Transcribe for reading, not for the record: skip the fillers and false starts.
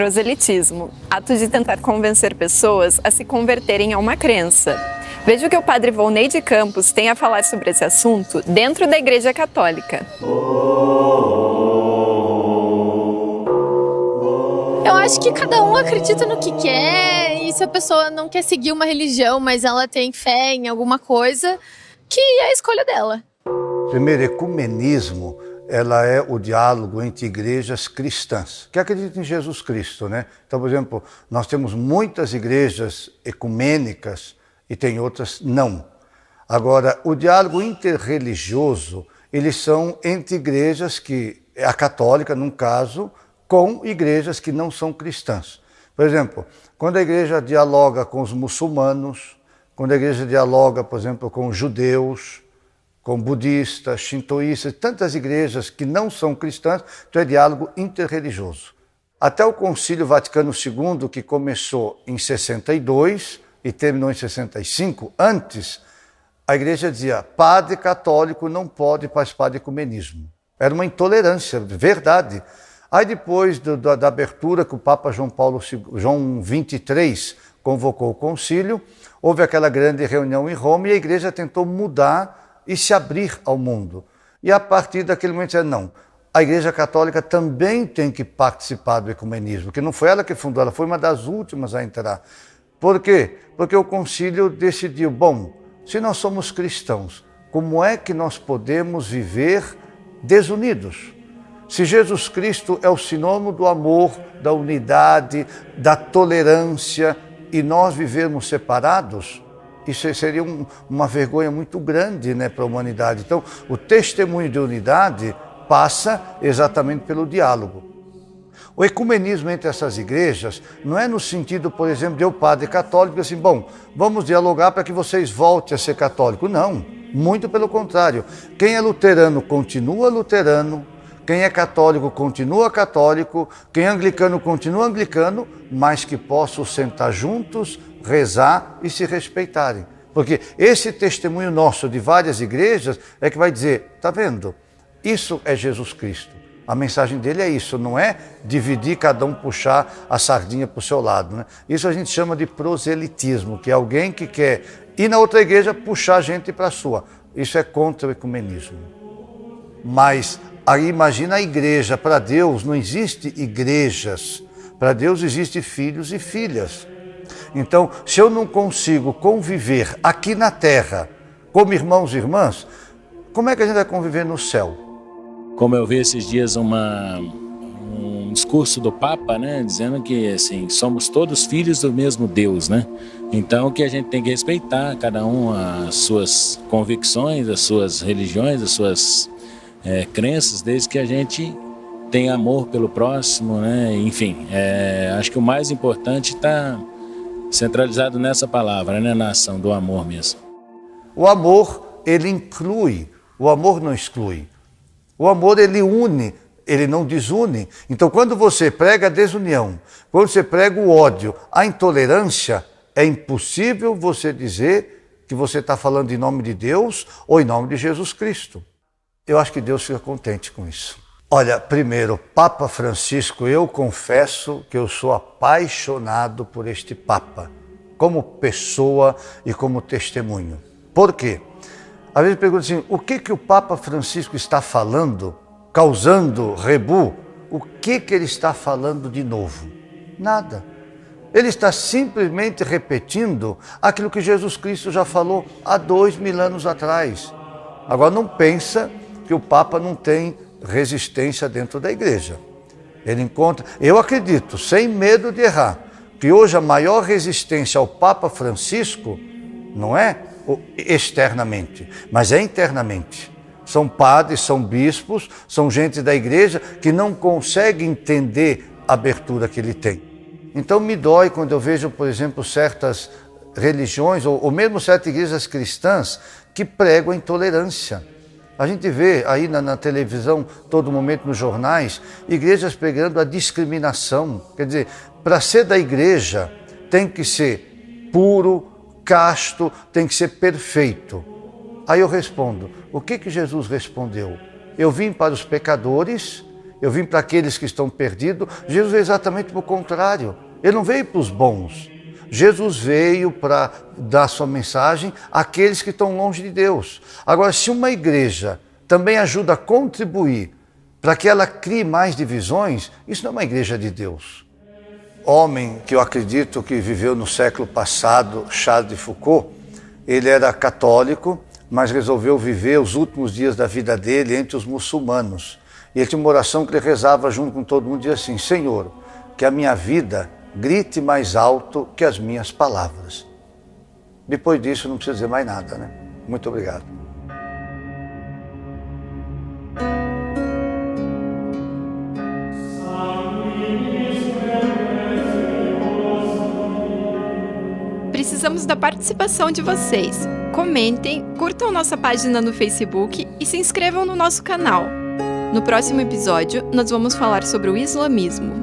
Proselitismo, ato de tentar convencer pessoas a se converterem a uma crença. Veja o que o padre Volney de Campos tem a falar sobre esse assunto dentro da Igreja Católica. Eu acho que cada um acredita no que quer, e se a pessoa não quer seguir uma religião, mas ela tem fé em alguma coisa, que é a escolha dela. Primeiro, ecumenismo, ela é o diálogo entre igrejas cristãs, que acreditam em Jesus Cristo, né? Então, por exemplo, nós temos muitas igrejas ecumênicas e tem outras não. Agora, o diálogo interreligioso, eles são entre igrejas que, a católica, num caso, com igrejas que não são cristãs. Por exemplo, quando a igreja dialoga com os muçulmanos, quando a igreja dialoga, por exemplo, com os judeus, com budistas, shintoístas, tantas igrejas que não são cristãs, então é diálogo interreligioso. Até o Concílio Vaticano II, que começou em 62 e terminou em 65, antes, a igreja dizia, padre católico não pode participar de ecumenismo. Era uma intolerância, verdade. Aí depois da abertura que o Papa João XXIII convocou o concílio, houve aquela grande reunião em Roma e a igreja tentou mudar e se abrir ao mundo. E a partir daquele momento, não, a Igreja Católica também tem que participar do ecumenismo, que não foi ela que fundou, ela foi uma das últimas a entrar. Por quê? Porque o concílio decidiu, bom, se nós somos cristãos, como é que nós podemos viver desunidos? Se Jesus Cristo é o sinônimo do amor, da unidade, da tolerância, e nós vivermos separados, isso seria uma vergonha muito grande, né, para a humanidade. Então, o testemunho de unidade passa exatamente pelo diálogo. O ecumenismo entre essas igrejas não é no sentido, por exemplo, de eu, padre católico, assim, bom, vamos dialogar para que vocês voltem a ser católico. Não, muito pelo contrário. Quem é luterano continua luterano, quem é católico continua católico, quem é anglicano continua anglicano, mas que possam sentar juntos, rezar e se respeitarem. Porque esse testemunho nosso de várias igrejas é que vai dizer, tá vendo? Isso é Jesus Cristo. A mensagem dele é isso, não é dividir, cada um puxar a sardinha para o seu lado, né? Isso a gente chama de proselitismo, que é alguém que quer ir na outra igreja puxar a gente para a sua. Isso é contra o ecumenismo. Mas aí imagina a igreja, para Deus não existe igrejas, para Deus existe filhos e filhas. Então, se eu não consigo conviver aqui na terra como irmãos e irmãs, como é que a gente vai conviver no céu? Como eu vi esses dias um discurso do Papa, né, dizendo que assim, somos todos filhos do mesmo Deus, né? Então que a gente tem que respeitar cada um as suas convicções, as suas religiões, as suas crenças, desde que a gente tenha amor pelo próximo, né? Enfim, acho que o mais importante está centralizado nessa palavra, né? Na ação do amor mesmo. O amor, ele inclui, o amor não exclui. O amor, ele une, ele não desune. Então, quando você prega a desunião, quando você prega o ódio, a intolerância, é impossível você dizer que você está falando em nome de Deus ou em nome de Jesus Cristo. Eu acho que Deus fica contente com isso. Olha, primeiro, Papa Francisco, eu confesso que eu sou apaixonado por este Papa, como pessoa e como testemunho. Por quê? Às vezes pergunto assim, o que o Papa Francisco está falando, causando rebu? O que ele está falando de novo? Nada. Ele está simplesmente repetindo aquilo que Jesus Cristo já falou há 2000 anos atrás. Agora não pensa que o Papa não tem resistência dentro da igreja. Ele encontra, eu acredito, sem medo de errar, que hoje a maior resistência ao Papa Francisco não é externamente, mas é internamente. São padres, são bispos, são gente da igreja que não consegue entender a abertura que ele tem. Então me dói quando eu vejo, por exemplo, certas religiões ou mesmo certas igrejas cristãs que pregam a intolerância. A gente vê aí na televisão, todo momento nos jornais, igrejas pregando a discriminação. Quer dizer, para ser da igreja tem que ser puro, casto, tem que ser perfeito. Aí eu respondo, o que Jesus respondeu? Eu vim para os pecadores eu vim para aqueles que estão perdidos. Jesus veio exatamente para o contrário. Ele não veio para os bons. Jesus veio para dar sua mensagem àqueles que estão longe de Deus. Agora, se uma igreja também ajuda a contribuir para que ela crie mais divisões, isso não é uma igreja de Deus. Homem que eu acredito que viveu no século passado, Charles de Foucault, ele era católico, mas resolveu viver os últimos dias da vida dele entre os muçulmanos. E ele tinha uma oração que ele rezava junto com todo mundo, dizia assim: Senhor, que a minha vida grite mais alto que as minhas palavras. Depois disso não precisa dizer mais nada, né? Muito obrigado. Precisamos da participação de vocês. Comentem, curtam nossa página no Facebook e se inscrevam no nosso canal. No próximo episódio, nós vamos falar sobre o islamismo.